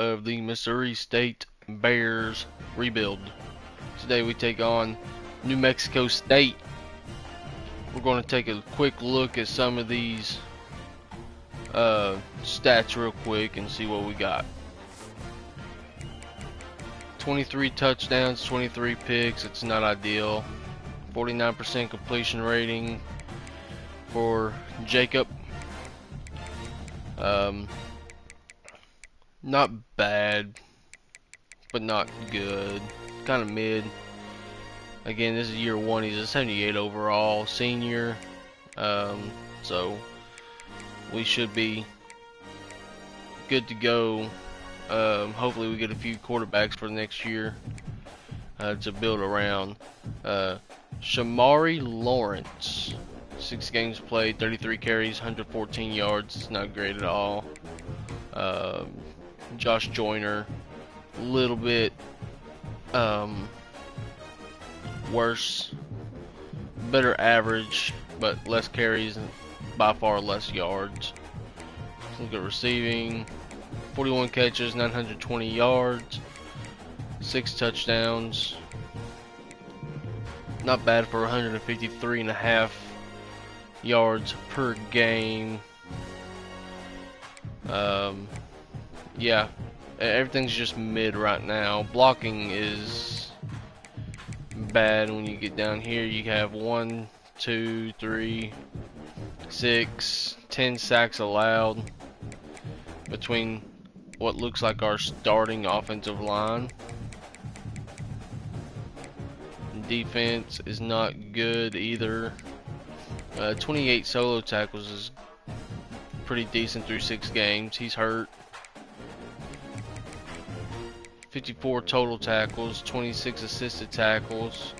of the Missouri State Bears rebuild. Today we take on New Mexico State. We're going to take a quick look at some of these stats real quick and see what we got. 23 touchdowns, 23 picks. It's not ideal. 49% completion rating for Jacob. Not bad, but not good. Kind of mid. Again, this is year one. He's a 78 overall senior. So we should be good to go. Hopefully we get a few quarterbacks for next year to build around. Shamari Lawrence, 6 games played, 33 carries, 114 yards. It's not great at all. Josh Joyner, a little bit worse, better average, but less carries, by far less yards. Look at receiving, 41 catches, 920 yards, 6 touchdowns. Not bad for 153.5 yards per game. Yeah, everything's just mid right now. Blocking is bad. When you get down here, you have 1, 2, 3, 6, 10 sacks allowed between what looks like our starting offensive line. Defense is not good either. 28 solo tackles is pretty decent through 6 games. He's hurt. 54 total tackles, 26 assisted tackles.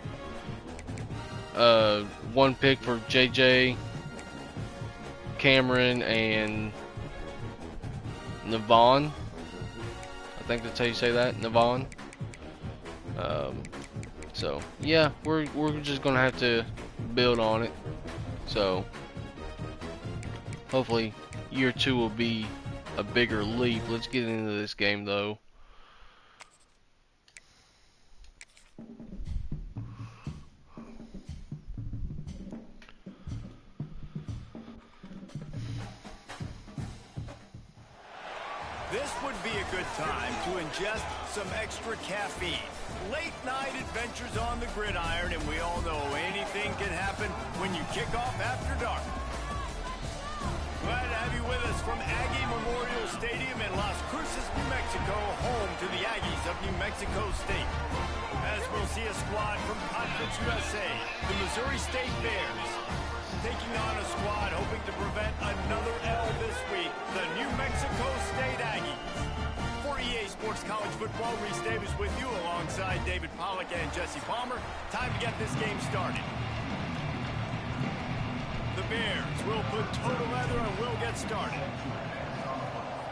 1 pick for JJ, Cameron, and Navon. I think that's how you say that, Navon. So yeah, we're just gonna have to build on it. So hopefully year 2 will be a bigger leap. Let's get into this game though. This would be a good time to ingest some extra caffeine. Late night adventures on the gridiron, and we all know anything can happen when you kick off after dark. Glad to have you with us from Aggie Memorial Stadium in Las Cruces, New Mexico, home to the Aggies of New Mexico State. As we'll see a squad from Conference USA, the Missouri State Bears, taking on a squad hoping to prevent another L this week, the New Mexico State Aggies. For EA Sports College Football, Reese Davis with you alongside David Pollack and Jesse Palmer. Time to get this game started. The Bears will put total leather and will get started.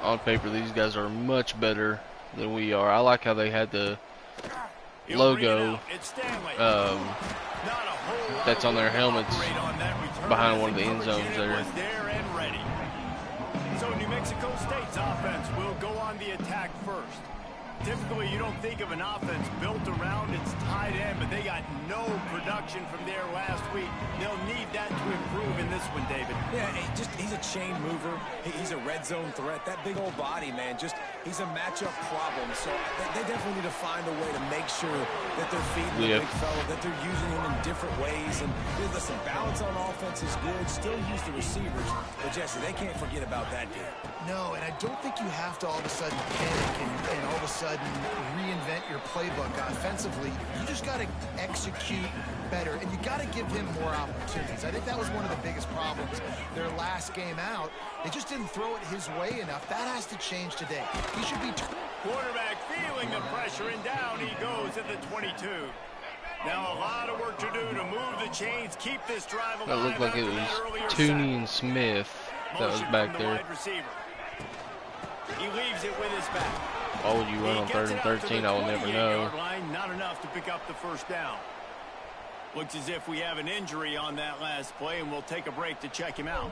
On paper, these guys are much better than we are. I like how they had the logo that's on their helmets behind one of the end zones there. So New Mexico State's offense will go on the attack first. Typically, you don't think of an offense built around its tight end, but they got no production from there last week. They'll need that to improve in this one, David. Yeah, he's a chain mover. He's a red zone threat. That big old body, man, he's a matchup problem. So they definitely need to find a way to make sure that they're feeding the big fella, that they're using him in different ways. And listen, balance on offense is good. Still use the receivers. But, Jesse, they can't forget about that dude. No, and I don't think you have to all of a sudden panic and all of a sudden reinvent your playbook offensively. You just got to execute better, and you got to give him more opportunities. I think that was one of the biggest problems their last game out. They just didn't throw it his way enough. That has to change today. He should be... Quarterback feeling the pressure, and down he goes at the 22. Now a lot of work to do to move the chains, keep this drive alive. That looked like it was Tooney and Smith that was back there. He leaves it with his back. Why would you run on 3rd and 13? I will never know. Not enough to pick up the first down. Looks as if we have an injury on that last play, and we'll take a break to check him out.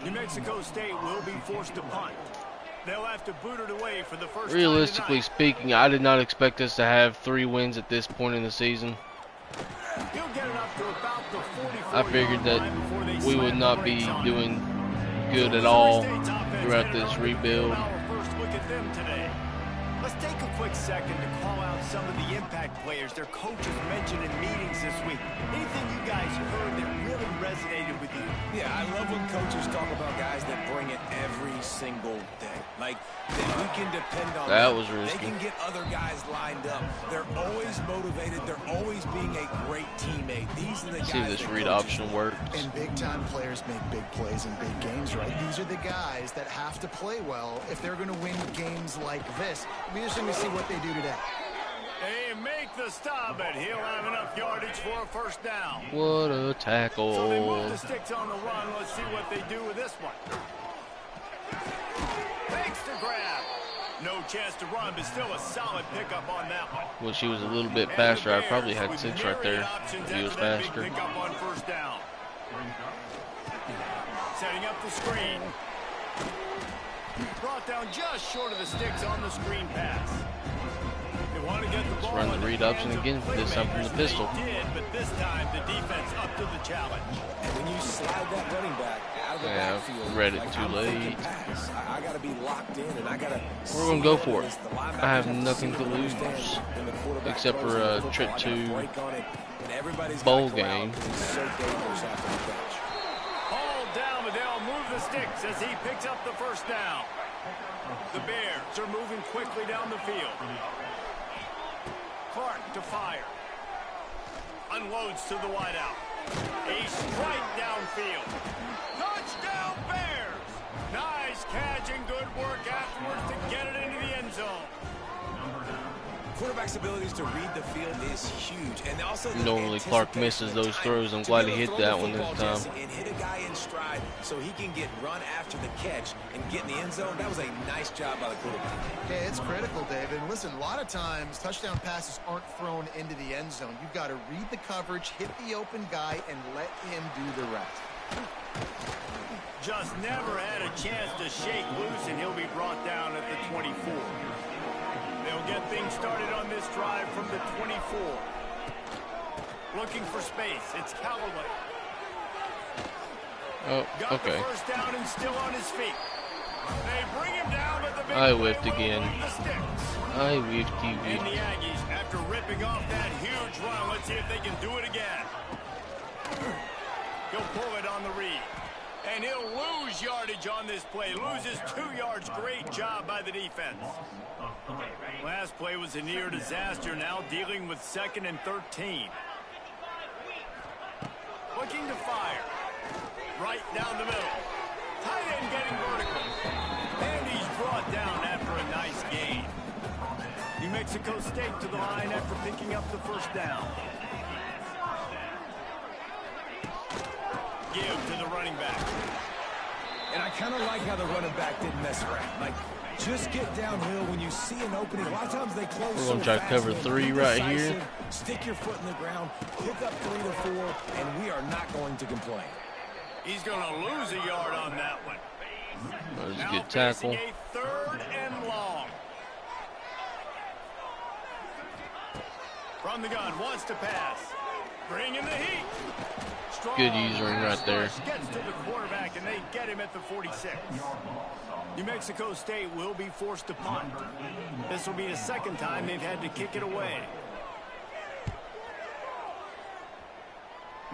New Mexico State will be forced to punt. They'll have to boot it away for the first Realistically speaking, I did not expect us to have 3 wins at this point in the season. He'll get it up to about the 44 I figured that we would not be doing good at all throughout this rebuild. First look at them today. Let's take a quick second to call out some of the impact players their coaches mentioned in meetings this week. Anything you guys heard that really resonated with you? Yeah, I love when coaches talk about guys that bring it every single day. Like, that we can depend on that them. was risky. They can get other guys lined up. They're always motivated. They're always being a great teammate. These are the guys. See if this read option works. And big-time players make big plays in big games, right? These are the guys that have to play well if they're going to win games like this. It'll be interesting to see what they do today. They make the stop, and he'll have enough yardage for a first down. What a tackle. So they move the sticks on the run. Let's see what they do with this one. Fakes the grab. No chance to run, but still a solid pickup on that one. Well, she was a little bit faster. I probably had 6 right there. If he was faster. Pickup on first down. Setting up the screen. Brought down just short of the sticks on the screen pass. They want to get the ball. Let's run the read option again, this time from the pistol. They did, but this time the defense up to the challenge. And when you slide that running back out of the backfield, read it like too I'm thinking late. pass. I got to be locked in, and I got to. We're going to go for it. I have nothing to lose except for a trip to bowl game. Hauled down, but they'll move the sticks as he picks up the first down. The Bears are moving quickly down the field. Clark to fire. Unloads to the wideout. A strike downfield. Touchdown Bears! Nice catch and good work afterwards to get it into the end zone. Quarterback's abilities to read the field is huge, and also normally Clark misses those throws. I'm glad he hit that one this time. And hit a guy in stride so he can get run after the catch and get in the end zone. That was a nice job by the quarterback. Yeah, it's critical, David. And listen, a lot of times touchdown passes aren't thrown into the end zone. You've got to read the coverage, hit the open guy, and let him do the rest. Just never had a chance to shake loose, and he'll be brought down at the 24. They'll get things started on this drive from the 24. Looking for space. It's Callaway. Oh, Got okay. the first down and still on his feet. They bring him down, but the big I play whiffed will again. move the sticks. I whiffed you. And the Aggies, after ripping off that huge run, let's see if they can do it again. He'll pull it on the read. And he'll lose yardage on this play. Loses 2 yards. Great job by the defense. Last play was a near disaster. Now dealing with 2nd and 13. Looking to fire. Right down the middle. Tight end getting vertical. And he's brought down after a nice gain. New Mexico State to the line after picking up the first down. Give to the running back. And I kind of like how the running back didn't mess around. Like, just get downhill when you see an opening. A lot of times they close. We're going to try to cover 3 right here. Stick your foot in the ground, pick up 3 to 4, and we are not going to complain. He's going to lose a yard on that one. That was a Now good tackle. facing a 3rd and long. From the gun, wants to pass. Bringing the heat. Strong Good usering right there. gets to the quarterback, and they get him at the 46. New Mexico State will be forced to punt. This will be the 2nd time they've had to kick it away.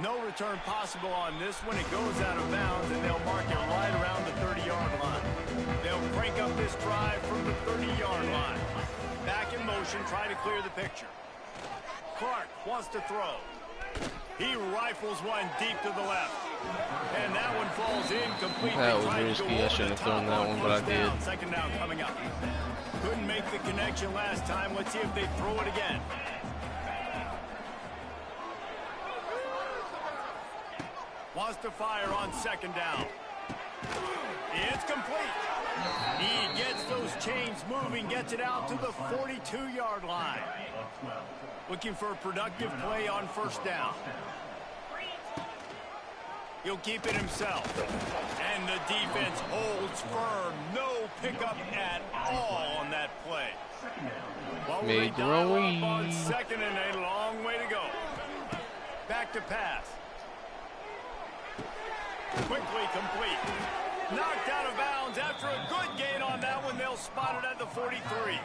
No return possible on this one. It goes out of bounds, and they'll mark it right around the 30-yard line. They'll crank up this drive from the 30-yard line. Back in motion, try to clear the picture. Clark wants to throw. He rifles one deep to the left. And that one falls incomplete. That was risky. I shouldn't have thrown that one, but I did. 2nd down coming up. Couldn't make the connection last time. Let's see if they throw it again. Wants to fire on 2nd down. It's complete. He gets those chains moving, gets it out to the 42-yard line. Looking for a productive play on 1st down. He'll keep it himself. And the defense holds firm. No pickup at all on that play. Made the wrong read. On second and a long way to go. Back to pass. Quickly complete. Knocked out of bounds after a good gain on that one. They'll spot it at the 43.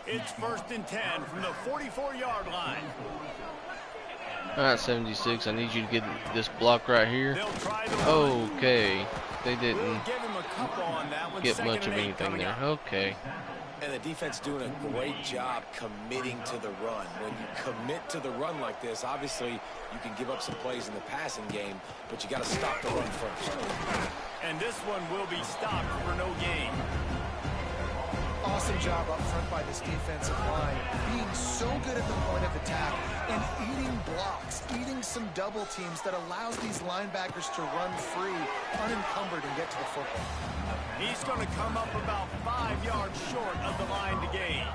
It's 1st and 10 from the 44-yard line. All right, 76. I need you to get this block right here. Okay. They didn't get much of anything there. Okay. And the defense doing a great job committing to the run. When you commit to the run like this, obviously you can give up some plays in the passing game, but you got to stop the run first. And this one will be stopped for no gain. Awesome job up front by this defensive line, being so good at the point of attack and eating blocks, eating some double teams that allows these linebackers to run free, unencumbered, and get to the football. He's going to come up about 5 yards short of the line to gain.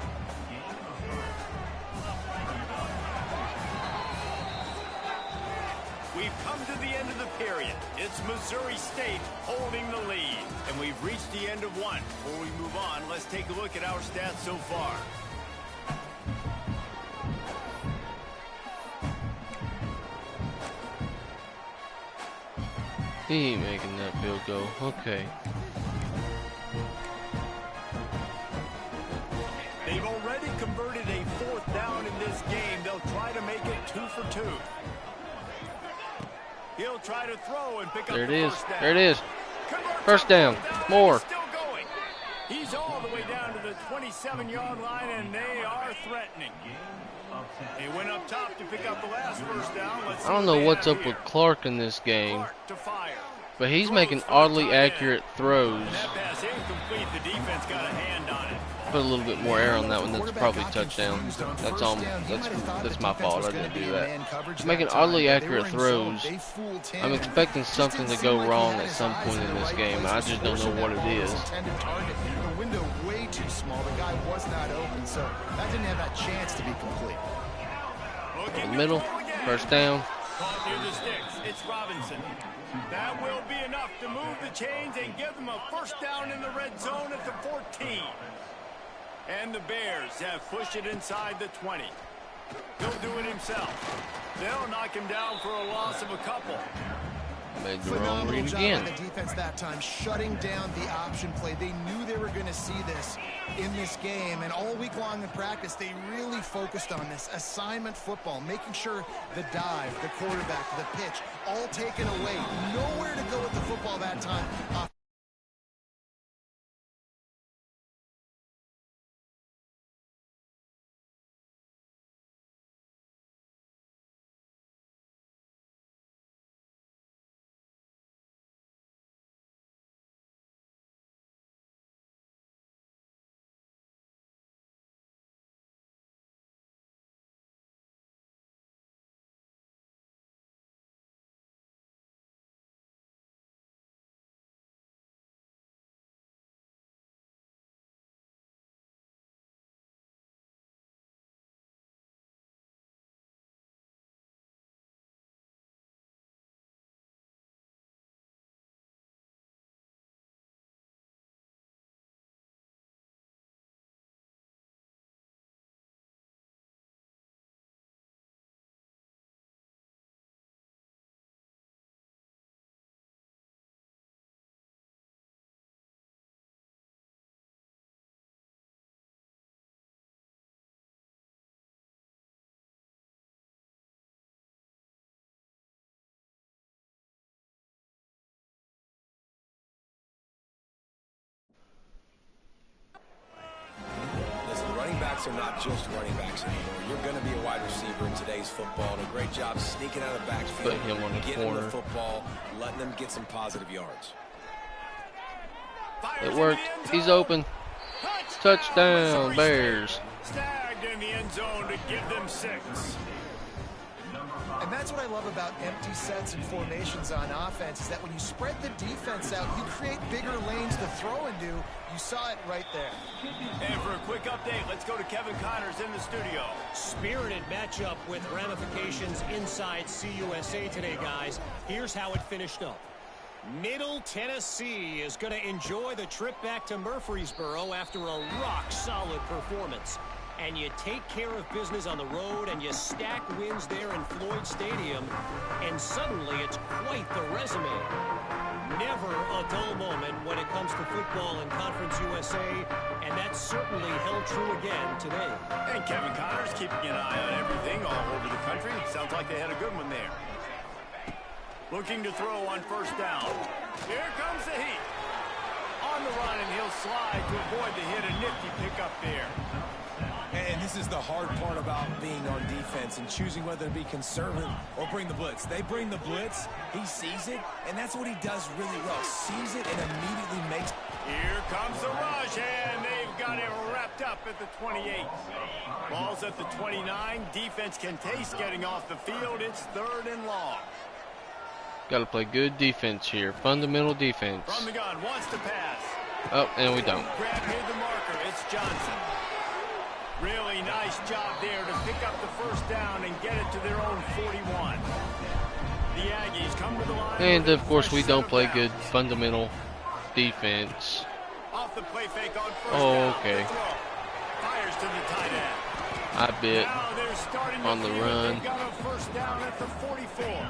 We've come to the end of the period. It's Missouri State holding the lead. And we've reached the end of one. Before we move on, let's take a look at our stats so far. He ain't making that field goal. Okay. They've already converted a 4th down in this game. They'll try to make it 2 for 2. He'll try to throw and pick up the first down. There it is. First down. More. Still going. He's all the way down to the 27-yard line, and they are threatening. He went up top to pick up the last first down. I don't know what's up with Clark in this game, but he's making oddly accurate throws. That pass incomplete. The defense got a hand on it. Put a little bit more air on that one. That's probably touchdown. That's all. That's my fault. I didn't do that. He's making oddly accurate throws. I'm expecting something to go wrong at some point in this game. I just don't know what it is. The window way too small. The guy was not open, so that didn't have that chance to be complete. In the middle, first down. Caught near the sticks. It's Robinson. That will be enough to move the chains and give them a first down in the red zone at the 14. And the Bears have pushed it inside the 20. He'll do it himself. They'll knock him down for a loss of a couple. Made the wrong read again. The defense that time shutting down the option play. They knew they were going to see this in this game, and all week long in practice they really focused on this assignment football, making sure the dive, the quarterback, the pitch, all taken away. Nowhere to go with the football that time. Backs are not just running backs anymore. You're going to be a wide receiver in today's football. And a great job sneaking out of the backfield, put him on the getting corner. The football, letting them get some positive yards. It worked. He's open. Touchdown, Bears. Snagged in the end zone to give them 6. And that's what I love about empty sets and formations on offense, is that when you spread the defense out, you create bigger lanes to throw into. You saw it right there. And for a quick update, let's go to Kevin Connors in the studio. Spirited matchup with ramifications inside CUSA today, guys. Here's how it finished up. Middle Tennessee is going to enjoy the trip back to Murfreesboro after a rock-solid performance. And you take care of business on the road and you stack wins there in Floyd Stadium, and suddenly it's quite the resume. Never a dull moment when it comes to football in Conference USA, and that certainly held true again today. And Kevin Connors keeping an eye on everything all over the country. Sounds like they had a good one there. Looking to throw on first down. Here comes the heat. On the run, and he'll slide to avoid the hit. A nifty pickup there. And this is the hard part about being on defense and choosing whether to be conservative or bring the blitz. They bring the blitz, he sees it, and that's what he does really well. Sees it and immediately makes... Here comes the rush, and they've got it wrapped up at the 28. Ball's at the 29. Defense can taste getting off the field. It's 3rd and long. Got to play good defense here. Fundamental defense. From the gun, wants to pass. Oh, and we don't. Grab near the marker. It's Johnson. Really nice job there to pick up the first down and get it to their own 41. The Aggies come to the line. And of course we don't play good fundamental defense. Off the play fake on first Oh, down. okay. Fires to the tight end. I bet Now they're starting on the run. They got a first down at the 44.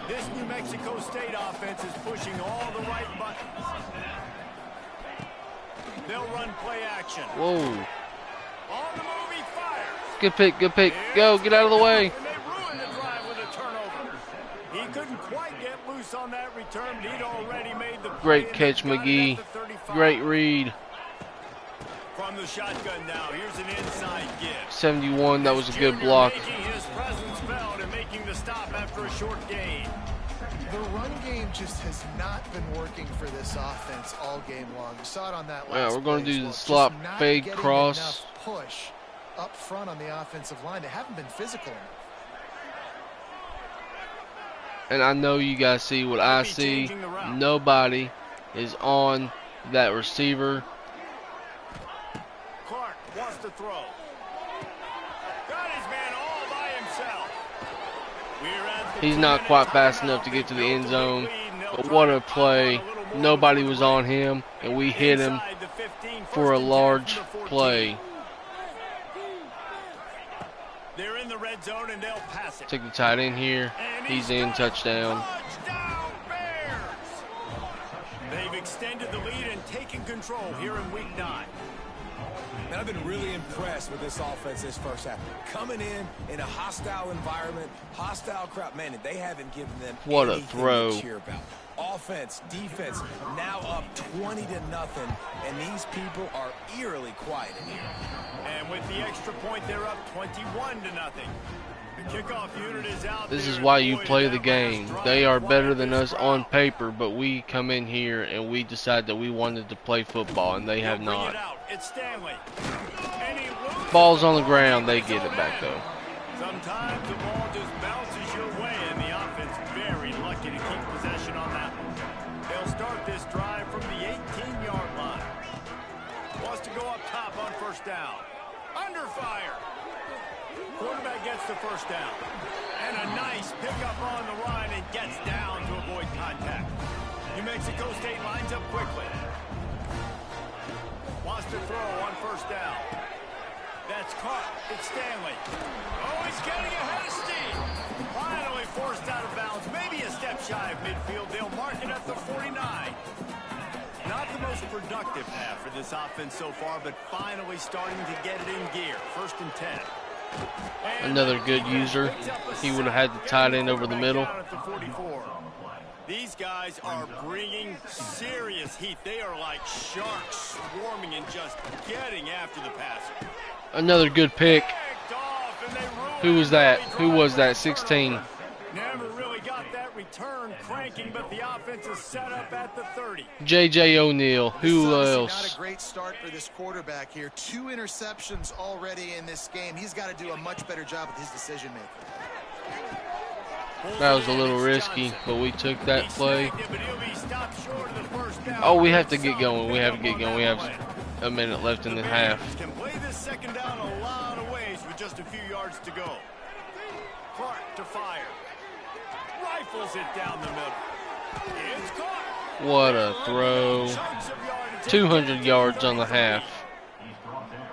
This New Mexico State offense is pushing all the right buttons. They'll run play action. Whoa. On the move, he fires. Good pick, good pick. Go, get out of the way. And they ruined the drive with a turnover. He couldn't quite get loose on that return, but he'd already made the play. Great catch, McGee. Great read. From the shotgun now, here's an inside give. 71, that was a good Junior block. Making his presence felt and making the stop after a short gain. The run game just has not been working for this offense all game long. You saw it on that last Yeah, we're going to play do as the well. slot Just not fade getting cross. enough push up front on the offensive line. They haven't been physical enough. And I know you guys see what I see. Nobody is on that receiver. Clark wants to throw. Got his man all by himself. He's not quite fast enough to get to the end zone. But what a play. Nobody was on him, and we hit him for a large play. They're in the red zone and they'll pass it. Take the tight end here. He's in, touchdown. Touchdown Bears! They've extended the lead and taken control here in week 9. And I've been really impressed with this offense this first half. Coming in a hostile environment, hostile crowd. Man, they haven't given them What a anything throw. to cheer about. Offense, defense, now up 20-0, and these people are eerily quiet in here. And with the extra point, they're up 21-0. The kickoff unit is out. This there, is why you boy, play that the game. last drive They are better quieted than this us on crowd. paper, but we come in here and we decide that we wanted to play football, and they have He'll bring not. it out. It's Stanley. And he loses Ball's on the ball. ground. They get it back, though. Sometimes the ball just bounces your way, and the offense very lucky to keep possession on that one. They'll start this drive from the 18-yard line. Wants to go up top on first down. Under fire. Quarterback gets the first down. And a nice pickup on the line and gets down to avoid contact. New Mexico State lines up quickly. Wants to throw on first down. That's caught. It's Stanley. Oh, he's getting ahead of steam. Finally forced out of bounds. Maybe a step shy of midfield. They'll mark it at the 49. Not the most productive half for this offense so far, but finally starting to get it in gear. 1st and 10. And Another good user. He would have had the tight end over the middle. at the 44. These guys are bringing serious heat. They are like sharks swarming and just getting after the passer. Another good pick. Picked off, and they ruined Who was that? the Who was that? drive. 16. Never really got that return cranking, but the offense is set up at the 30. J.J. O'Neal. Who This is obviously else? not a great start for this quarterback here. 2 interceptions already in this game. He's got to do a much better job with his decision making. That was a little risky, but we took that play. He snagged it, but he'll be stopped short of the first down. Oh, we have to get going. We have to get going. We have a minute left in the half. Can play this second down a lot of ways with just a few yards to go. Clark to fire. Rifles it down the middle. It's caught. What a throw. Chunks of yardage. 200 yards on the half.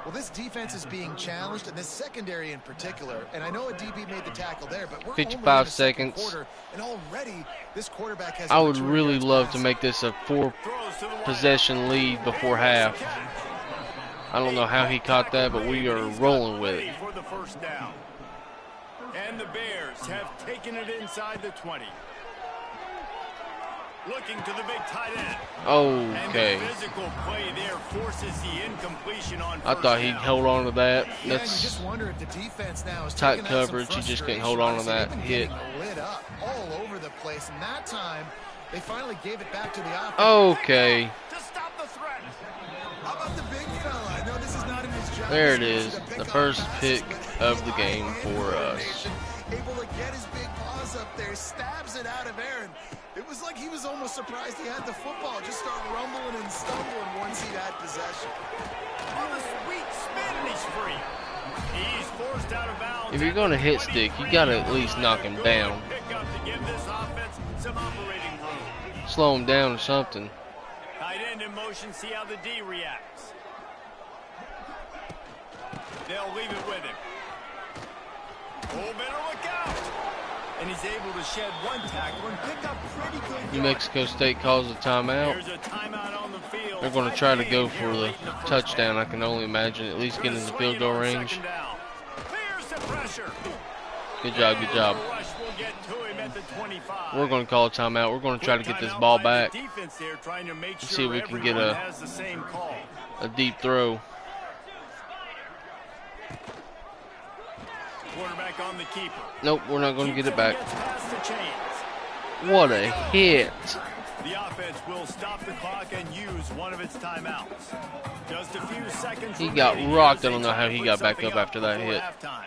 Well, this defense is being challenged, and this secondary in particular. And I know a DB made the tackle there, but we're 55 only in the second seconds. quarter, and already this quarterback has. I would over 200 really yards love to passing. make this a 4 Throws to the wide. possession lead before half. I don't know how he caught that, but we are rolling with it. For the first down. And the Bears have taken it inside the 20. Looking to the big tight end. Okay. And the physical play there forces the incompletion on I first thought he'd down. hold on to that. Yeah, and you That's just wonder if the defense now is tight taking out some coverage. He just couldn't frustration. hold on to Honestly, that they've been hit. getting lit up all over the place, and that time they finally gave it back to the offense. Okay. To stop the threat. How about the big fella? I know this is not in his job. There it He's is. to pick The off first passes, pick but of the game hand for us. coordination, able to get his big paws up there, stabs it out of Aaron. It was like he was almost surprised he had the football. Just start rumbling and stumbling once he had possession. On the sweet spin, and he's free. He's forced out of bounds. If you're going to hit stick, you got to at least knock him down. Pick up to give this offense some operating room. Slow him down or something. Tight end in motion, see how the D reacts. They'll leave it with him. Oh, better look out. And he's able to shed one tackle and pick up pretty good New yards. Mexico State calls a timeout. There's a timeout on the field. They're going to try to go for the touchdown. I can only imagine at least get in the field goal range. Clears the pressure. Good job, good job. Rush will get to him at the 25. We're going to call a timeout. We're going to try to get this ball back. Defense there trying to make sure See if we can get everyone has the same call. a deep throw. Quarterback on the keeper. Nope, we're not going to get it back. Gets past the chains. What a hit. The offense will stop the clock and use one of its timeouts. Just a few seconds. He got remaining rocked. as I don't they know how try to he put got back something up after that before hit. halftime.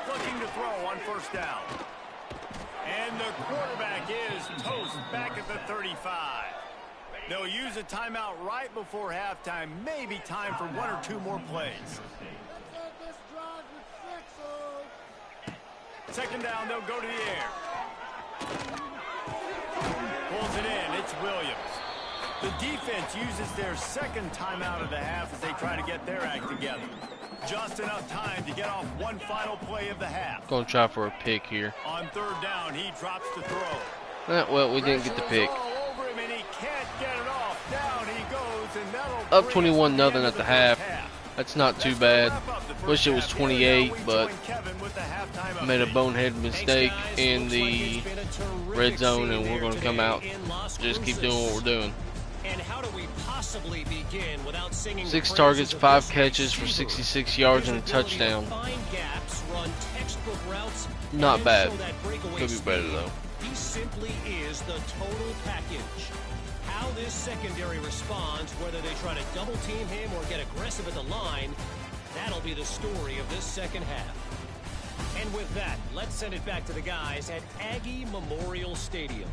Looking to throw on first down. And the quarterback is toast back at the 35. They'll use a timeout right before halftime. Maybe time for one or two more plays. Second down, they'll go to the air. Pulls it in, it's Williams. The defense uses their second timeout of the half as they try to get their act together. Just enough time to get off one final play of the half. Going to try for a pick here. On third down, he drops the throw. Well, we didn't get the pick. Pressure is all over him and he can't get it off. Down he goes, and that'll Up bring us to 21-0 the end of at the first half. That's not too bad. Wish it was 28, but made a bonehead mistake in the red zone, and we're going to come out, just keep doing what we're doing. And how do we possibly begin without singing 6 the targets, praises of 5 this catches for receiver? 66 yards His and a ability to touchdown. find gaps, run textbook routes, and Not then bad. show that breakaway Could be better speed. though. He simply is the total package. How this secondary responds, whether they try to double team him or get aggressive at the line, that'll be the story of this second half. And with that, let's send it back to the guys at Aggie Memorial Stadium.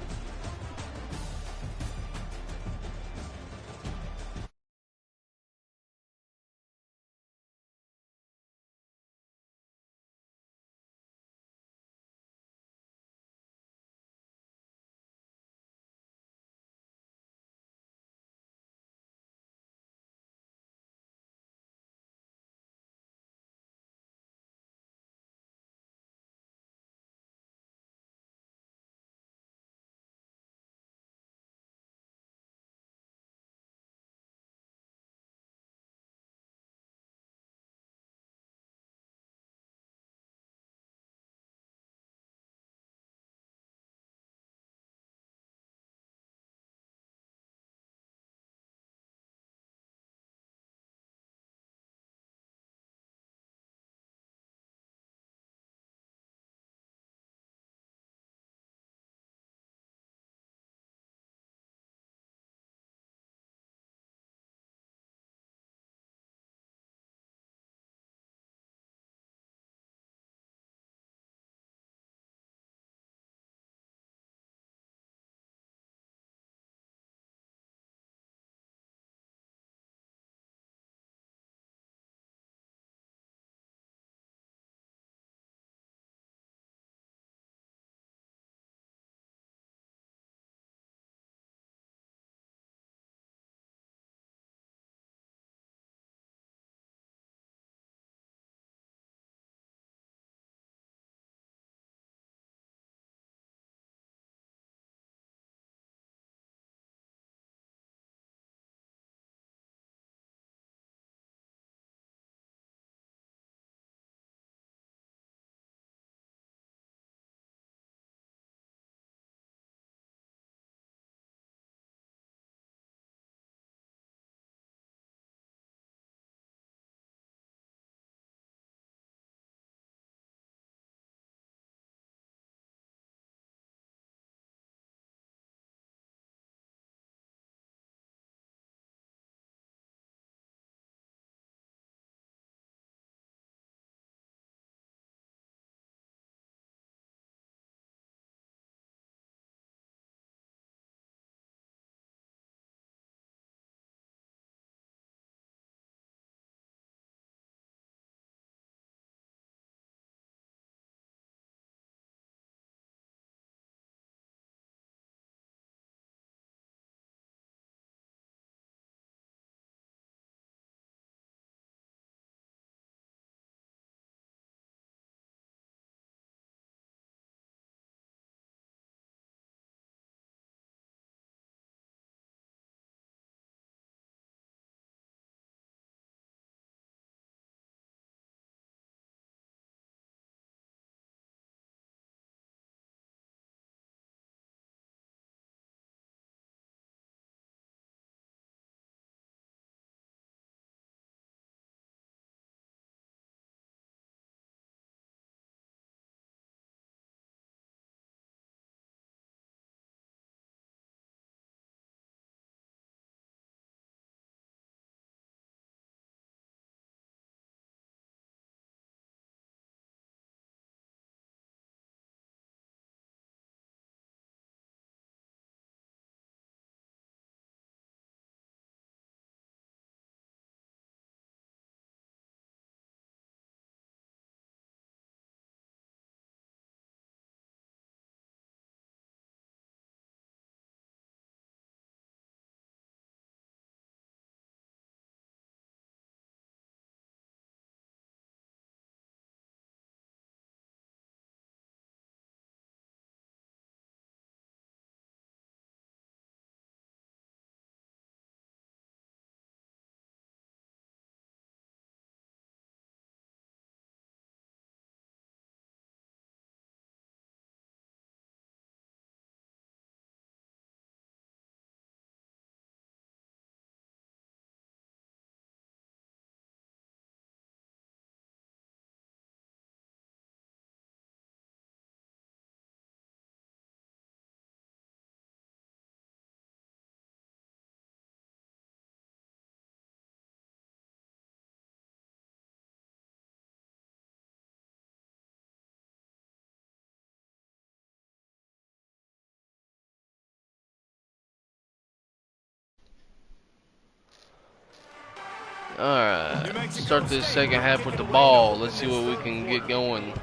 Alright, start this second half with the ball. Let's see what we can get going.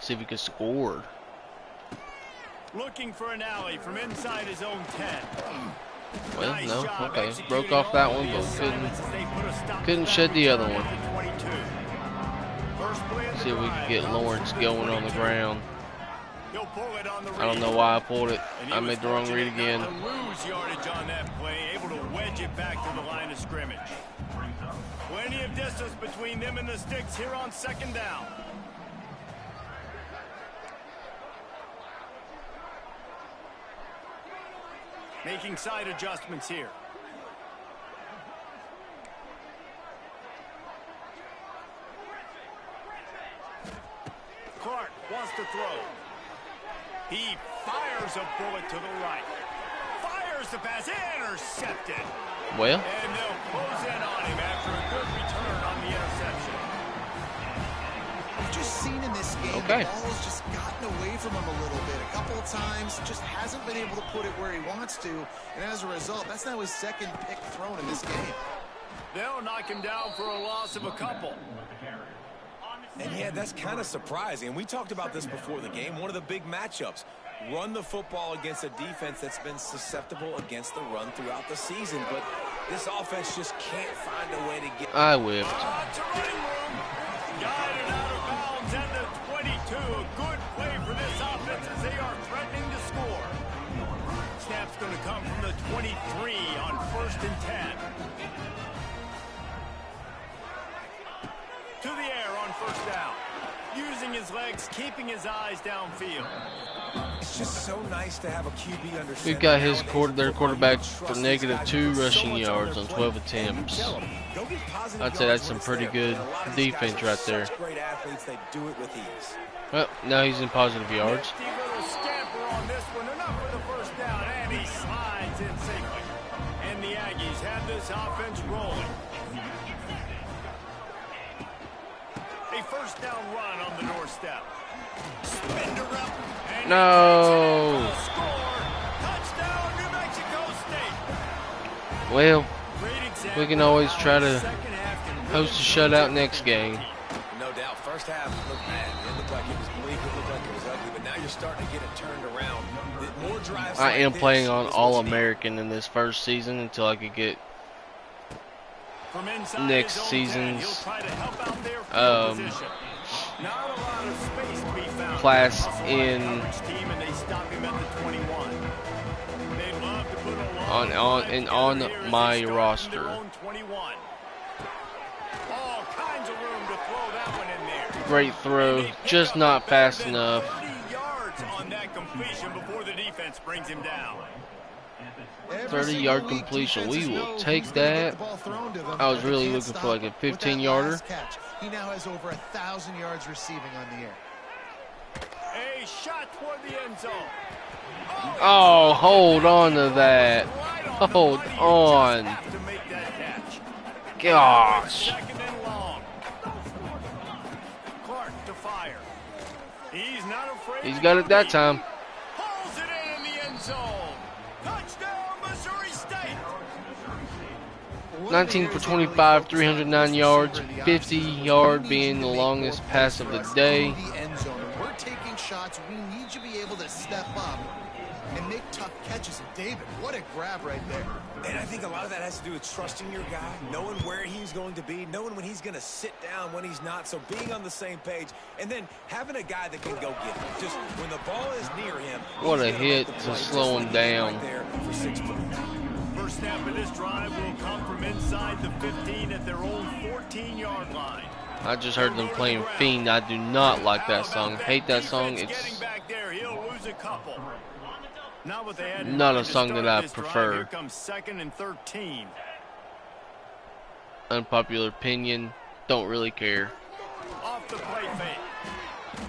See if we can score. Looking for an alley from inside his own 10. Well, Nice no, job okay. executing Broke off that all one, the but assignments as they put a stop to couldn't that shed the other return one. at the 22. First play of the See if we can drive get comes Lawrence from the going on the 22. ground. He'll pull it on the I don't read. know why I pulled it. And he I was made the wrong read fortunate again. not to lose yardage on that play, able to wedge it back to the line of scrimmage. Plenty of distance between them and the sticks here on second down. Making side adjustments here. Clark wants to throw. He fires a bullet to the right. Fires the pass, intercepted. Well, And they'll close in on him after a good return on the interception. We've just seen in this game, Okay. the ball's just gotten away from him a little bit. A couple of times, just hasn't been able to put it where he wants to. And as a result, that's now his second pick thrown in this game. They'll knock him down for a loss of a couple. And yeah, that's kind of surprising. And we talked about this before the game. One of the big matchups. Run the football against a defense that's been susceptible against the run throughout the season. But this offense just can't find a way to get... I whipped. To running room. Guided out of bounds at the 22. A good play for this offense as they are threatening to score. Snap's going to come from the 23 on 1st and 10. To the air on 1st down. Using his legs, keeping his eyes downfield. It's just so nice to have a QB understand. We've got his their quarterback for -2 rushing yards on 12 attempts. I'd say that's some pretty good defense right there. Great athletes, they do it with ease. Well, now he's in positive yards. Nifty little scamper on this one, enough for the 1st down, and he slides in safely. And the Aggies have this offense rolling. A 1st down run on the doorstep. Spin up, and No. he takes it in for the score. Touchdown, New Mexico State. Well, Great example we can always of try how to the second half can really host a shutout next game. No doubt. First half looked bad. It looked like it was bleak. It looked like it was ugly. But now you're starting to get it turned around. More drives I like am this playing on is what you need. All-American in this first season until I could get From inside next his own 10, season's, he'll try to help out their field position. Not a lot of space to be found. class Hustle by in- the coverage team, and they stop him at the 21. They'd love to put a long on drive and on together here as my they start from roster. their own 21. All kinds of room to throw that one in there. Great throw, And they pick just up not better fast than enough. 30 yards on that completion before the defense brings him down. 30-yard completion. We will take that. I was really looking for like a 15-yarder. He now has over 1,000 yards receiving on the air. A shot toward the end zone. Oh, hold on to that. Right on the Hold money. You on. just have to make that catch. Gosh. Second and long. Clark to fire. He's not afraid. He's to got go it that deep. time. Pulls it in the end zone. Touchdown, Missouri State. 19 for 25, 309 yards, 50-yard being the longest pass of the day. We're taking shots. We need you to be able to step up and make tough catches. And David, what a grab right there. And I think a lot of that has to do with trusting your guy, knowing where he's going to be, knowing when he's going to sit down, when he's not. So being on the same page, and then having a guy that can go get it. Just when the ball is near him. What he's a gonna hit make the to play, just slow like him he did down. Right there for 6 points. First snap of this drive will come from inside the 15 at their own 14-yard line. I just heard them playing Fiend. I do not like that song. Hate that song. Defense It's getting back there. He'll lose a couple. Not what they had in not mind a to song start that I this drive. prefer. Here comes 2nd and 13. unpopular opinion. Don't really care. Off the play fake.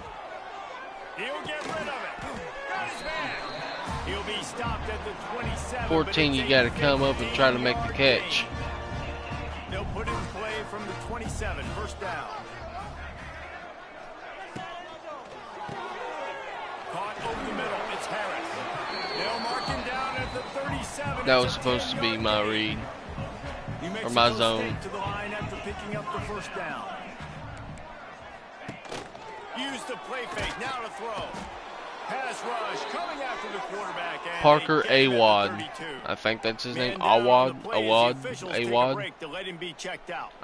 He'll get rid of it. Got his man. He'll be stopped at the 27. 14, you got to come up and try to make the catch. They'll put in play from the 27. First down. Caught over the middle. It's Harris. They'll mark him down at the 37. That was supposed to be my read. or my zone. To the line after picking up the first down. Use the play fake, now to throw. Pass rush coming after the quarterback. Parker Awad. I think that's his name. Awad. I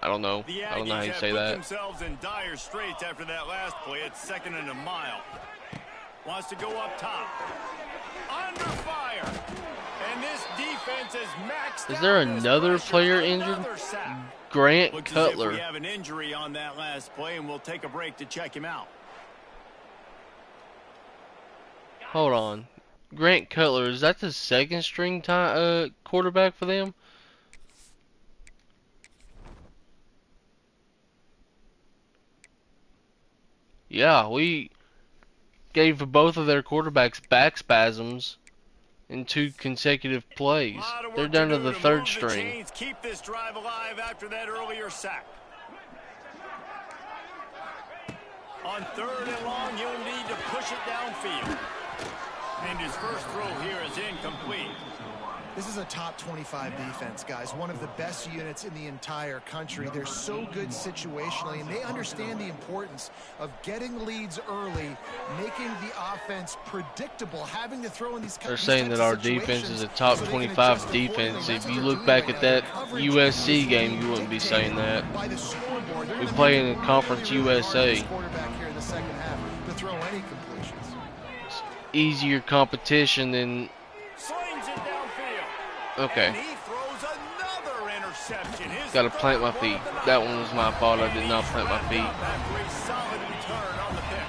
don't know. I don't know how you say that. Themselves in dire straits after that last play. It's 2nd and a mile. Wants to go up top. Under fire. And this defense is maxed. Is there another player injured? Grant Cutler. We have an injury on that last play, and we'll take a break to check him out. Hold on. Grant Cutler, is that the 2nd string quarterback for them? Yeah, we gave both of their quarterbacks back spasms in 2 consecutive plays. They're down to the 3rd string. Keep this drive alive after that earlier sack. On 3rd and long, you'll need to push it downfield. And his first throw here is incomplete. This is a top 25 defense, guys. One of the best units in the entire country. They're so good situationally, and they understand the importance of getting leads early, making the offense predictable, having to throw in these. They're saying that our defense is a top 25 defense. If you look back at that USC game, you wouldn't be saying that. We play in the Conference USA. Easier competition than. Slings it downfield. Okay. And he throws another interception. Gotta plant my feet. That one was my fault. I did not plant my feet. Solid return on the pick.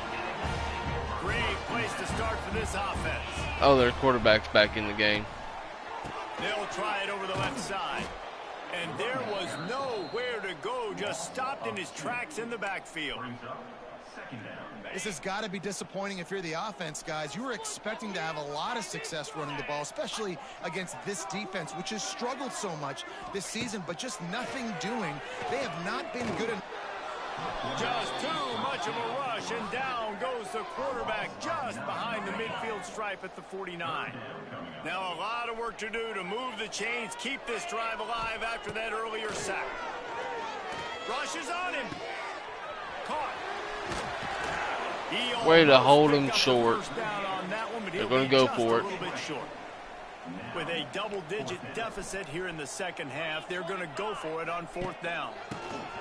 Great place to start for this offense. Oh, their quarterback's back in the game. They'll try it over the left side. And there was nowhere to go. Just stopped in his tracks in the backfield. This has got to be disappointing if you're the offense, guys. You were expecting to have a lot of success running the ball, especially against this defense, which has struggled so much this season, but just nothing doing. They have not been good enough. Just too much of a rush, and down goes the quarterback just behind the midfield stripe at the 49. Now a lot of work to do to move the chains, keep this drive alive after that earlier sack. Rushes on him. Caught. Way to hold him short. They're going to go for it. With a double-digit deficit here in the 2nd half, they're going to go for it on 4th down.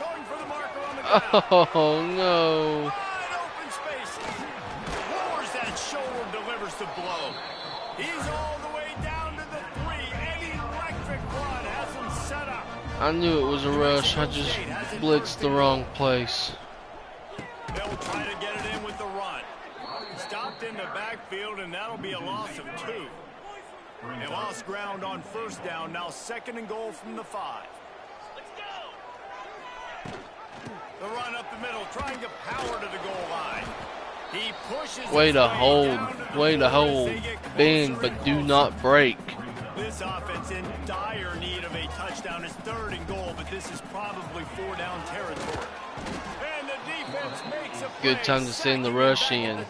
Going for the marker on the ground. Oh, no. Wide open spaces. Lowers that shoulder, delivers the blow. He's all the way down to the 3. An electric run has him set up. I knew it was a rush. I just blitzed the wrong place. They'll try to get it in with the run. Stopped in the backfield, and that'll be a loss of 2. They lost ground on 1st down. Now 2nd and goal from the 5. Let's go. The run up the middle, trying to power to the goal line. He pushes. Way to hold. Way to hold. Bend, but do not break. This offense in dire need of a touchdown. Is 3rd and goal, but this is probably 4 down territory. And the defense makes a good time to send the rush in.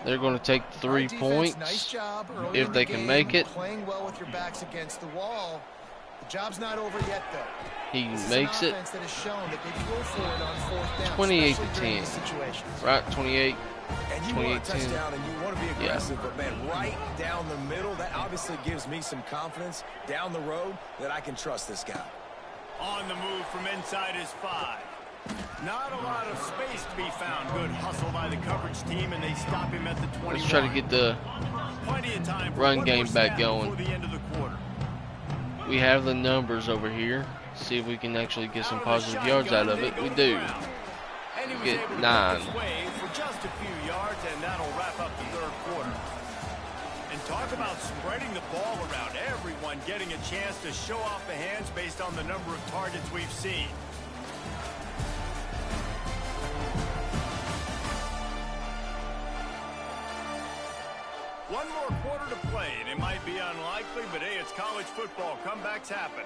They're going to take 3 points nice if they can make it. Playing well with your backs against the wall. The job's not over yet, though. He makes it. 28 to 10. Right, 28. And you want a touchdown and you want to be aggressive, yeah. But man, right down the middle, that obviously gives me some confidence down the road that I can trust this guy. On the move from inside his 5. Not a lot of space to be found. Good hustle by the coverage team, and they stop him at the 21. Let's try to get the run game back going. We have the numbers over here. See if we can actually get some positive yards out of it. We do. We get 9. For just a few yards, and that'll wrap up the 3rd quarter. And talk about spreading the ball around. Everyone getting a chance to show off the hands based on the number of targets we've seen. One more quarter to play, and it might be unlikely, but hey, it's college football. Comebacks happen.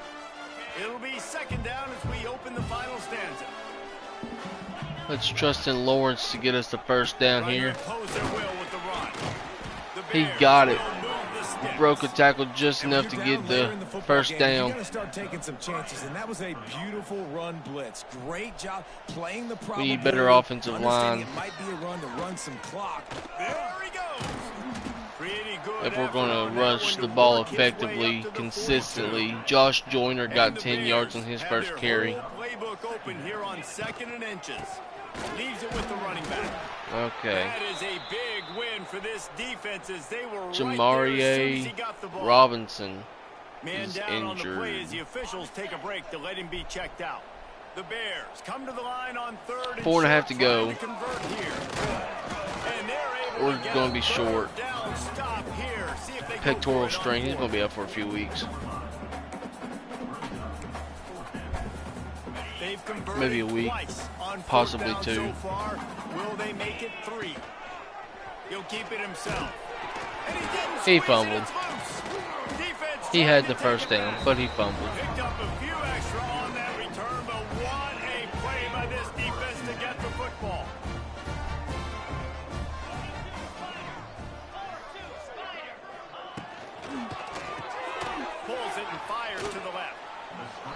It'll be 2nd down as we open the final stanza. Let's trust in Lawrence to get us the 1st down here. He got it. sticks. Broke a tackle just enough to get the first down. You got to start taking some chances, and that was a beautiful run blitz. Great job playing the We need probability. better offensive Understanding line. It might be a run to run some clock. There he goes. Pretty good If we're effort going on to that rush one the to ball work his way effectively, up to the consistently. 42. Josh Joyner And got the 10 yards on Bears his have first their carry. whole playbook open here on 2nd and inches. Leaves it with the running back. Okay. That is a big win for this defense as they were right there as soon as Jamarie he got the ball. Robinson Man is down on the play injured. as the officials take a break to let him be checked out. The Bears come to the line on 3rd and 4.5 to short, go. trying to convert here. And they're able We're to get gonna a be 3rd short. down stop here. See if they go Pectoral for it on strain. He's 4th. going to be out for a few weeks. They've converted Maybe a week, twice on 4th possibly down 2. So far. Will they make it 3? He'll keep it himself. And he didn't He squeeze it, fumbled. it's loose. Defense He trying had to the take first it down, back. but he fumbled. Picked up a few extra on that return, but what a play by this defense to get the football. Pulls it and fires to the left.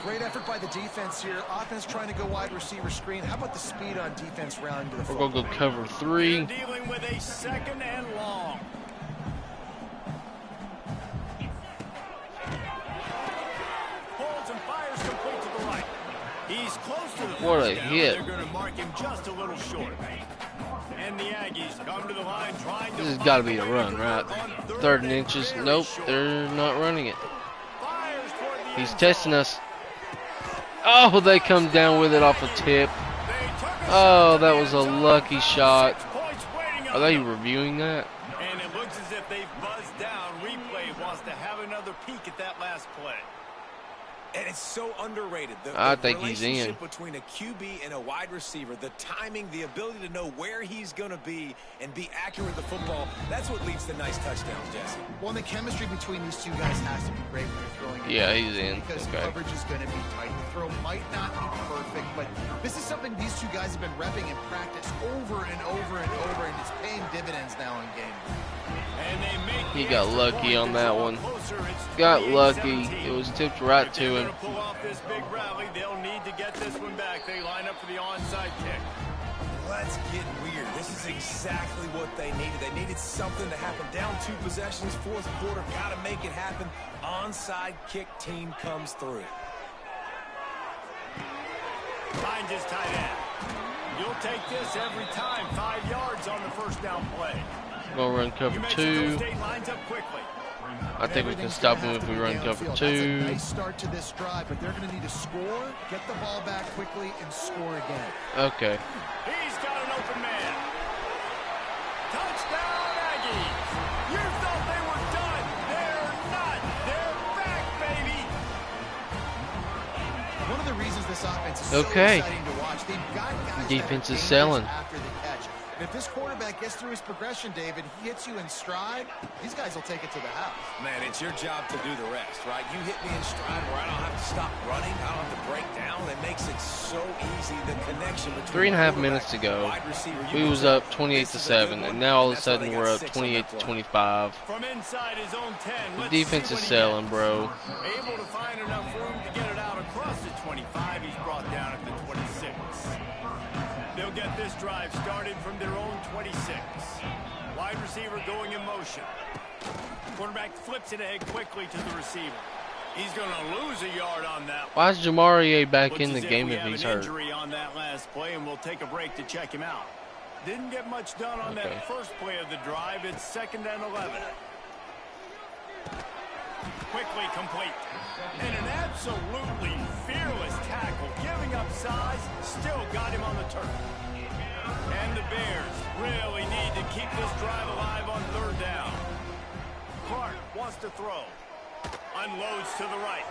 Great effort by the defense here. Offense trying to go wide receiver screen. How about the speed on defense rounding to the We're football? going to go cover They're 3. dealing with a 2nd and long. Pulls and fires complete to the right. He's close to the What first a down. hit. They're going to mark him just a little short. And the Aggies come to the line trying to This has find got to be a a way run, to right? convert on 3rd and inches. very Nope, short. they're not running it. Fires toward the He's end testing zone. us. Oh, they come down with it off a tip. They took a Oh, shot that to the was a end zone. lucky shot. 6 points waiting Are on they them. reviewing that? And it looks as if they've buzzed down. Replay wants to have another peek at that last play. And it's so underrated. I The think he's in. relationship between a QB and a wide receiver, the timing, the ability to know where he's going to be and be accurate with the football, that's what leads to nice touchdowns, Jesse. Well, and the chemistry between these two guys has to be great when you're throwing. Yeah, he's in. Because Okay. coverage is going to be tight. The throw might not be perfect, but this is something these two guys have been repping in practice over and over and over, and it's paying dividends now in game. And they make He the got extra lucky point on to that draw one. closer. It's Got 38-17. lucky. It was tipped right If to they're him. gonna pull off this big rally, they'll need to get this one back. They line up for the onside kick. Let's get weird. This is exactly what they needed. They needed something to happen. Down 2 possessions, 4th quarter, got to make it happen. Onside kick team comes through. Finds his tight end. You'll take this every time. 5 yards on the first down play. Gonna run cover New Mexico 2. State lines up quickly. I think we can Everything's stop gonna him have if to we be run downfield. cover That's 2. a nice start to this drive, but they're going to need to score, get the ball back quickly, and score again. Okay. He's got an open man. Touchdown, Aggies. You thought they were done. They're not. They're back, baby. One of the reasons this offense is Okay. so exciting to watch, they've got guys Defense that are is selling. dangerous after the catch. And if this quarterback gets through his progression, David, he hits you in stride, these guys will take it to the house. Man, it's your job to do the rest, right? You hit me in stride where I don't have to stop running. I don't have to break down. It makes it so easy. The connection between 3.5 quarterback minutes to go. and wide receiver. You We can was tell up 28 to this is a good 7, one, and now all of a that's why they sudden got we're up 6 on 28 that to play. 25. From inside his own 10. The Let's defense see is what he selling, gets. bro. Able to find enough room to get it out across the 25. He's brought down at the 26. They'll get this drive started from their own 26. Wide receiver going in motion. Quarterback flips it ahead quickly to the receiver. He's going to lose a yard on that one. Why is Jamarie back Looks in the as if game we if have he's an hurt? injury on that last play, and we'll take a break to check him out. Didn't get much done on Okay. that first play of the drive. It's 2nd and 11. Quickly complete. And an absolutely fearless tackle. Giving up size, still got him on the turf. And the Bears really need to keep this drive alive on 3rd down. Clark wants to throw. Unloads to the right.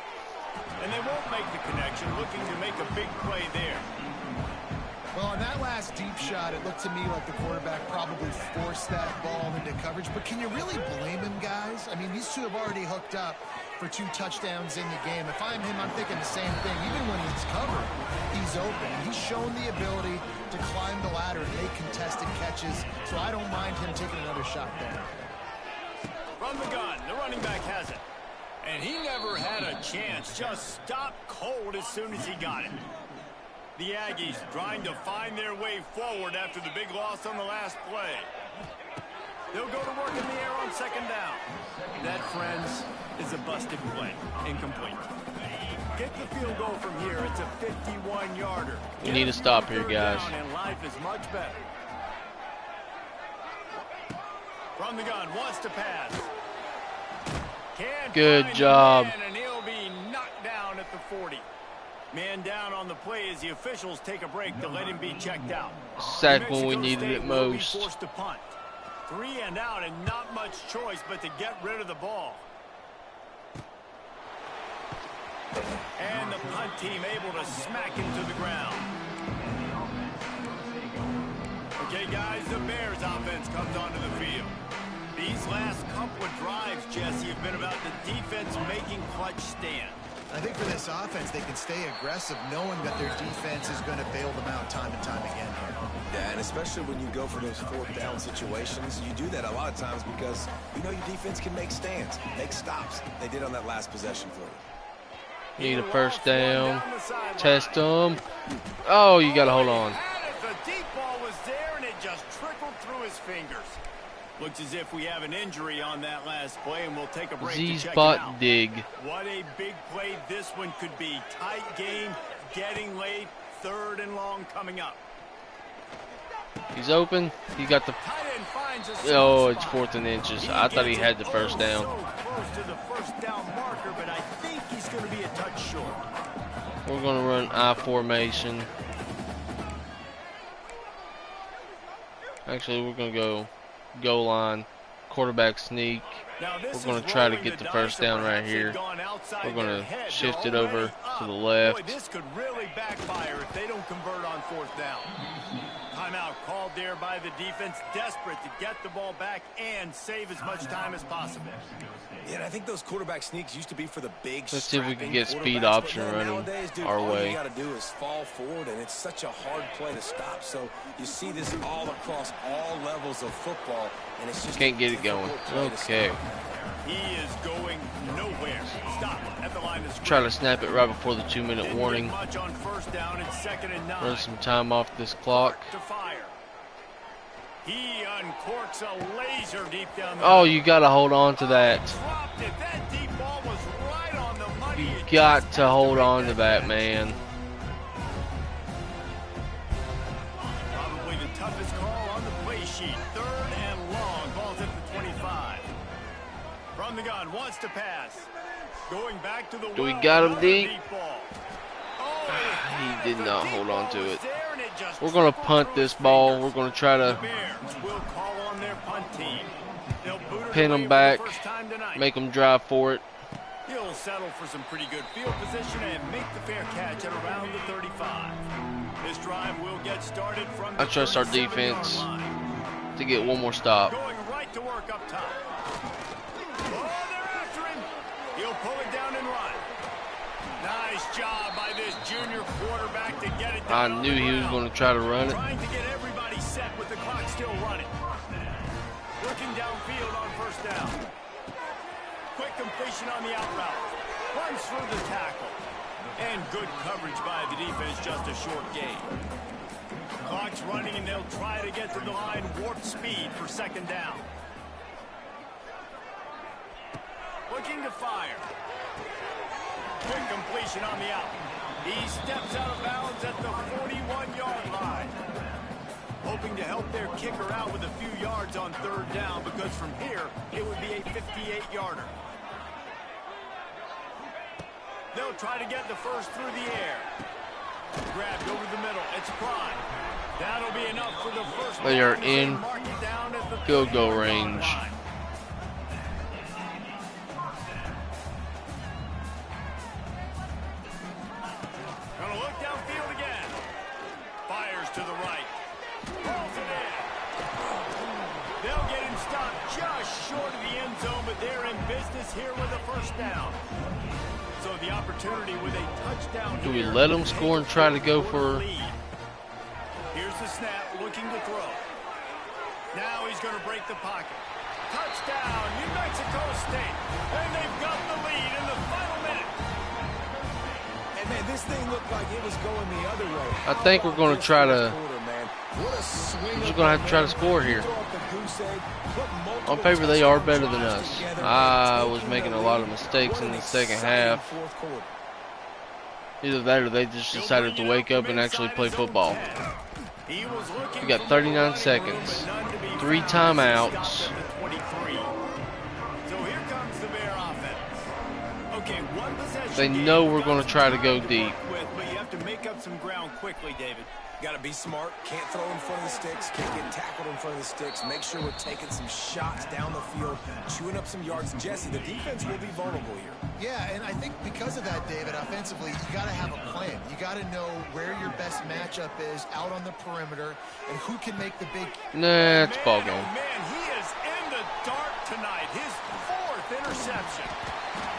And they won't make the connection, looking to make a big play there. Well, on that last deep shot, it looked to me like the quarterback probably forced that ball into coverage. But can you really blame him, guys? I mean, these two have already hooked up for 2 touchdowns in the game. If I'm him, I'm thinking the same thing. Even when he's covered, he's open. He's shown the ability to climb the ladder and make contested catches. So I don't mind him taking another shot there. From From the gun, the running back has it. And he never had a chance. Just stopped cold as soon as he got it. The Aggies trying to find their way forward after the big loss on the last play. They'll go to work in the air on second down. That, friends, is a busted play. Incomplete. Get the field goal from here. It's a 51-yarder. We need to stop here, guys. And life is much better. From the gun, wants to pass. Good job. And he'll be knocked down at the 40. Man down on the play as the officials take a break to let him be checked out. Sack when we needed it most. Forced to punt. 3 and out and not much choice but to get rid of the ball. And the punt team able to smack him to the ground. Okay, guys, the Bears offense comes onto the field. These last couple of drives, Jesse, have been about the defense making clutch stands. I think for this offense, they can stay aggressive knowing that their defense is going to bail them out time and time again here. Yeah, and especially when you go for those fourth down situations, you do that a lot of times because you know your defense can make stands, make stops. They did on that last possession for you. Need a first down. Test them. Oh, you got to hold on. The deep ball was there, and it just trickled through his fingers. Looks as if we have an injury on that last play, and we'll take a break to check it out. dig. What a big play this one could be. Tight game, getting late, 3rd and long coming up. He's open. He got the... Oh, it's 4th and inches. I thought he had the first down. So close to the first down marker, but I think he's going to be a touch short. We're going to run I formation. Actually, we're going to go goal line, quarterback sneak. We're going to try to get the first down right here. We're going to shift it over to the left. Boy, this could really backfire if they don't convert on 4th down. Timeout called there by the defense, desperate to get the ball back and save as much time as possible. Yeah, and I think those quarterback sneaks used to be for the big. Let's see if we can get speed option running our way. All you got to do is fall forward, and it's such a hard play to stop. So you see this all across all levels of football, and it's just can't get it going. Okay. He is going nowhere. Stop at the line of try to snap it right before the 2-minute warning. Much on first down. It's 2nd and 9. Run some time off this clock. To fire. He uncorks a laser deep down the Oh, you got to hold on to that. Dropped it. That deep ball was right on the money. You got to hold on to that, man. Probably the toughest call on the play sheet. 3rd and long. Ball's at the 25. From the gun, wants to pass. Going back to the Do we got him deep? Oh, he did not hold on to it. We're going to punt this ball. We're going to try to pin them back, make them drive for it. He'll settle for some pretty good field position and make the fair catch at around the 35. This drive will get started from the I trust our defense to get one more stop. Going right to work up top. Oh, they're after him. He'll pull it down and run. Nice job by this junior quarterback to get it down. I knew he was going to try to run it. Trying to get everybody set with the clock still running. Working downfield on first down. Quick completion on the out route. Runs through the tackle. And good coverage by the defense, just a short gain. Clock's running and they'll try to get to the line. Warp speed for 2nd down. Looking to fire. Quick completion on the out. He steps out of bounds at the 41-yard line. Hoping to help their kicker out with a few yards on 3rd down, because from here, it would be a 58-yarder. They'll try to get the first through the air. Grabbed over the middle. It's Prime. That'll be enough for the first. They are in field goal range. Gonna look downfield again. Fires to the right. Rolls it in. They'll get him stopped just short of the end zone, but they're in business here with a first down. So the opportunity with a touchdown. Do we let them score and try to go for? Here's the snap, looking to throw. Now he's going to break the pocket. Touchdown, New Mexico State. And they've got the lead in the final minute. And man, this thing looked like it was going the other way. I think we're going to try to. We're just going to have to try to score here. On paper, they are better than us. I was making a lot of mistakes in the second half. Either that or they just decided to wake up and actually play football. We got 39 seconds. 3 timeouts. They know we're going to try to go deep. But you have to make up some ground quickly, David. Got to be smart. Can't throw in front of the sticks. Can't get tackled in front of the sticks. Make sure we're taking some shots down the field, chewing up some yards. Jesse, the defense will be vulnerable here. Yeah, and I think because of that, David, offensively, you got to have a plan. You got to know where your best matchup is out on the perimeter and who can make the big. Nah, it's ball game. Oh man, he is in the dark tonight. His 4th interception.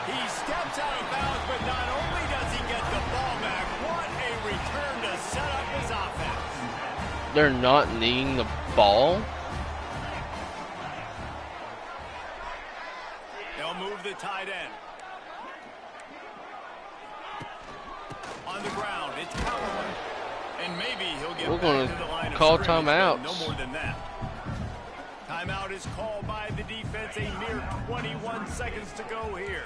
He steps out of bounds, but not only does he get the ball back, what a return to set up his offense. They're not needing the ball. They'll move the tight end. On the ground, it's Powerman. And maybe he'll get back to the line of call scrimmage, timeouts. but no more than that. Timeout is called by the defense. A mere 21 seconds to go here.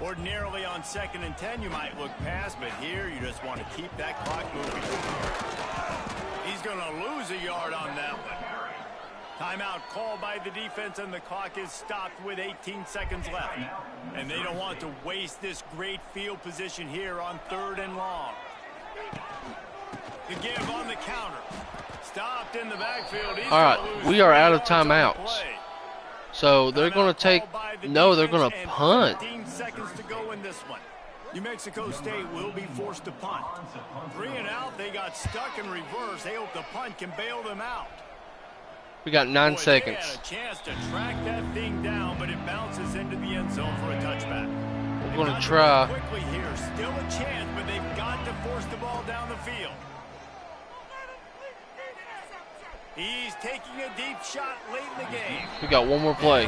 Ordinarily on 2nd and 10, you might look past, but here you just want to keep that clock moving. He's going to lose a yard on that one. Timeout called by the defense, and the clock is stopped with 18 seconds left. And they don't want to waste this great field position here on 3rd and long. The give on the counter. Stopped in the backfield. All right, we are out of timeouts. So they're going to take. No, they're going to punt. 15 seconds to go in this one. New Mexico State will be forced to punt. 3 and out. They got stuck in reverse. They hope the punt can bail them out. We got 9 seconds. They had a chance to track that thing down, but it bounces into the end zone for a touchback. We're going to try. Quickly here. Still a chance, but they've got to force the ball down the field. He's taking a deep shot late in the game. We got one more play.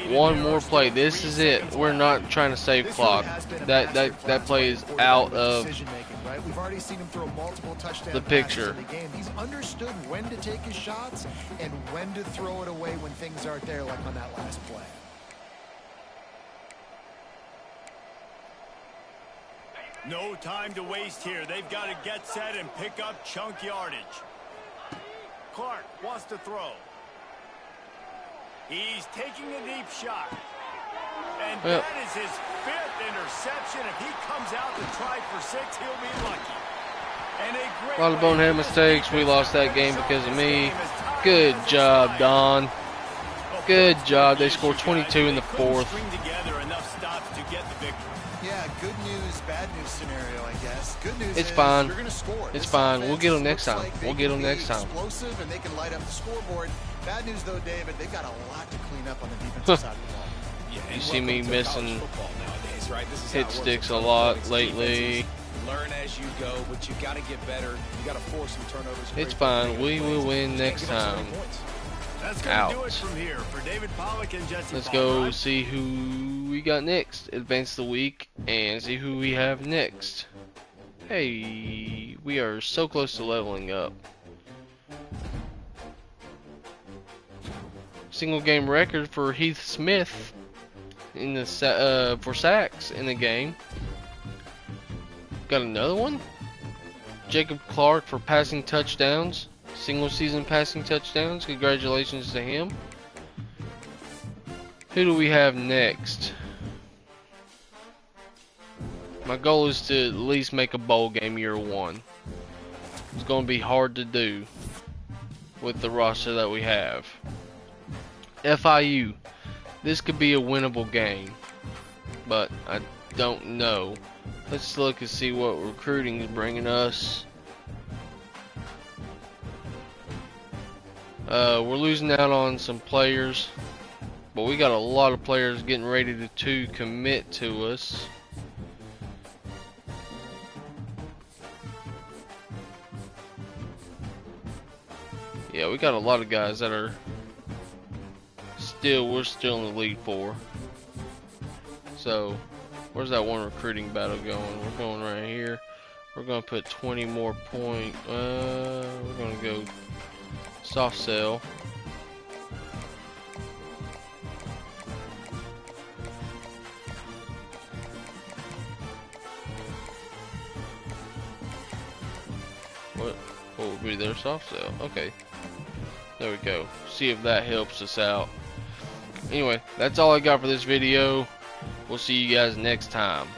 One more play. This is it. We're not trying to save clock. That play is out of Right? We've already seen him throw multiple touchdown the picture. passes in the game. He's understood when to take his shots and when to throw it away when things aren't there, like on that last play. No time to waste here. They've got to get set and pick up chunk yardage. Clark wants to throw. He's taking a deep shot. And that is his 5th interception. If he comes out to try for 6, he'll be lucky. And a lot of bonehead mistakes. We lost that game because of me. Good job, Don. Good job. They scored 22 in the 4th. Yeah, good news, bad news scenario, I guess. Good news It's is fine. you're going to score. It's This fine. We'll get them offense next time. looks like We'll they get can them next be time. Explosive, and they can light up the scoreboard. Bad news, though, David, they've got a lot to clean up on the defensive side of the ball. Yeah, You see me missing nowadays, right? This is how it hit works sticks a with lot defenses. lately. Learn as you go, but you got to get better. You got to force some turnovers. It's fine. We will win next time. That's going to do Out. it from here for David Pollock and Jesse Let's Palmer. go see who we got next. Advance the week and see who we have next. Hey, we are so close to leveling up. Single game record for Heath Smith in the for sacks in the game. Got another one. Jacob Clark for passing touchdowns. Single season passing touchdowns. Congratulations to him. Who do we have next? My goal is to at least make a bowl game year 1. It's going to be hard to do with the roster that we have. FIU. This could be a winnable game, but I don't know. Let's look and see what recruiting is bringing us. We're losing out on some players, but we got a lot of players getting ready to commit to us. Yeah, we got a lot of guys that are we're still in the lead 4. So, where's that one recruiting battle going? We're going right here. We're gonna put 20 more point. We're gonna go soft sell. What would be their soft sell? Okay. There we go. See if that helps us out. Anyway, that's all I got for this video. We'll see you guys next time.